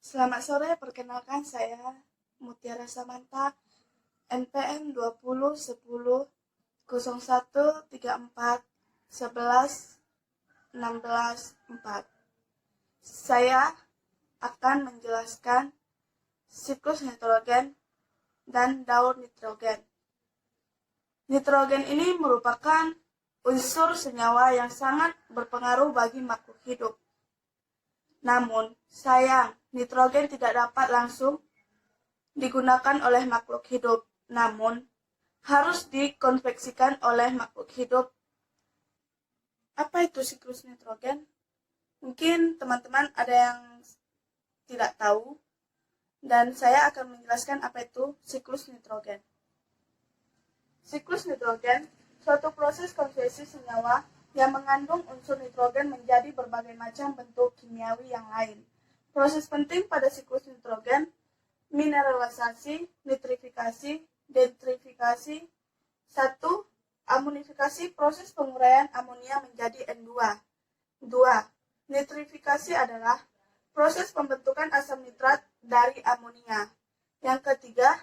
Selamat sore, perkenalkan saya Mutiara Samanta, NPM 20 10 01 34 11 16 4. Saya akan menjelaskan siklus nitrogen dan daur nitrogen. Nitrogen ini merupakan unsur senyawa yang sangat berpengaruh bagi makhluk hidup. Namun, sayang, nitrogen tidak dapat langsung digunakan oleh makhluk hidup, namun harus dikonveksikan oleh makhluk hidup. Apa itu siklus nitrogen? Mungkin teman-teman ada yang tidak tahu, dan saya akan menjelaskan apa itu siklus nitrogen. Siklus nitrogen, suatu proses konversi senyawa yang mengandung unsur nitrogen menjadi berbagai macam bentuk kimiawi yang lain. Proses penting pada siklus nitrogen: mineralisasi, nitrifikasi, denitrifikasi. 1. Amonifikasi, proses penguraian amonia menjadi N2. 2. Nitrifikasi adalah proses pembentukan asam nitrat dari amonia. Yang ketiga,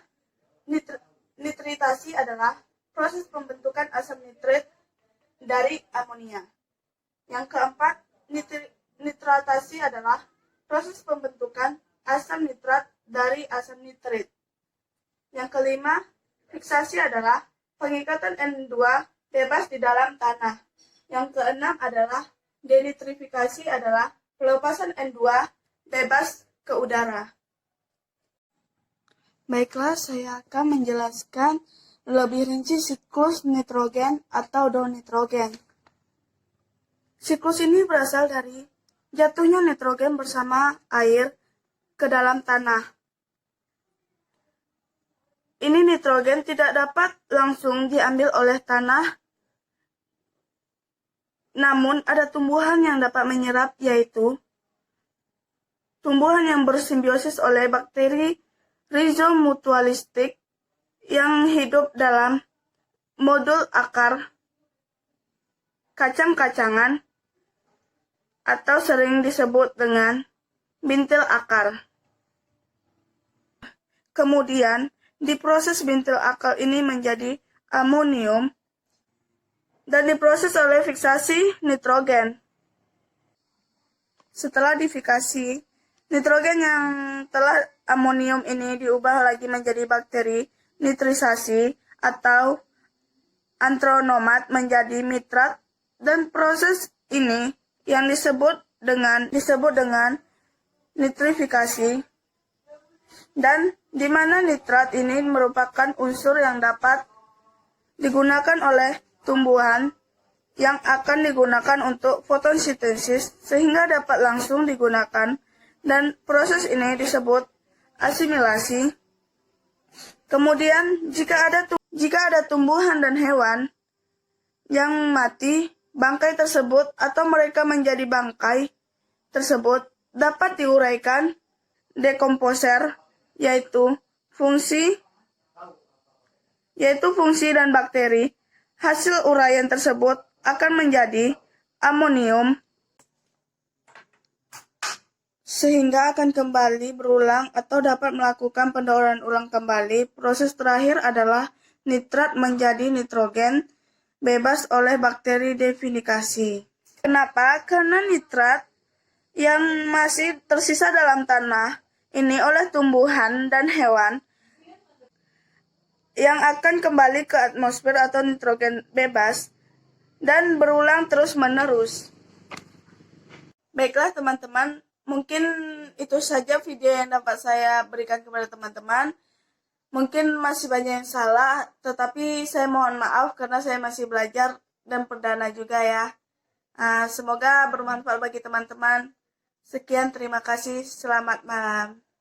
nitritasi adalah proses pembentukan asam nitrit dari amonia. Yang keempat, nitratasi adalah proses pembentukan asam nitrat dari asam nitrit. Yang kelima, fiksasi adalah pengikatan N2 bebas di dalam tanah. Yang keenam adalah denitrifikasi adalah pelepasan N2 bebas ke udara. Baiklah, saya akan menjelaskan lebih rinci siklus nitrogen atau daur nitrogen. Siklus ini berasal dari jatuhnya nitrogen bersama air ke dalam tanah. Ini nitrogen tidak dapat langsung diambil oleh tanah, namun ada tumbuhan yang dapat menyerap, yaitu tumbuhan yang bersimbiosis oleh bakteri rhizomutualistik yang hidup dalam modul akar kacang-kacangan atau sering disebut dengan bintil akar. Kemudian, diproses bintil akar ini menjadi amonium dan diproses oleh fiksasi nitrogen. Setelah difikasi, nitrogen yang telah amonium ini diubah lagi menjadi bakteri nitrisasi atau antronomat menjadi nitrat, dan proses ini yang disebut dengan nitrifikasi, dan di mana nitrat ini merupakan unsur yang dapat digunakan oleh tumbuhan yang akan digunakan untuk fotosintesis sehingga dapat langsung digunakan, dan proses ini disebut asimilasi. Kemudian, jika ada tumbuhan dan hewan yang mati, bangkai tersebut atau mereka menjadi bangkai tersebut dapat diuraikan dekomposer, yaitu fungsi dan bakteri. Hasil uraian tersebut akan menjadi amonium, sehingga akan kembali berulang atau dapat melakukan pendauran ulang kembali. Proses terakhir adalah nitrat menjadi nitrogen bebas oleh bakteri definitasi. Kenapa? Karena nitrat yang masih tersisa dalam tanah ini oleh tumbuhan dan hewan yang akan kembali ke atmosfer atau nitrogen bebas dan berulang terus-menerus. Baiklah teman-teman, mungkin itu saja video yang dapat saya berikan kepada teman-teman. Mungkin masih banyak yang salah, tetapi saya mohon maaf karena saya masih belajar dan perdana juga ya. Semoga bermanfaat bagi teman-teman. Sekian, terima kasih. Selamat malam.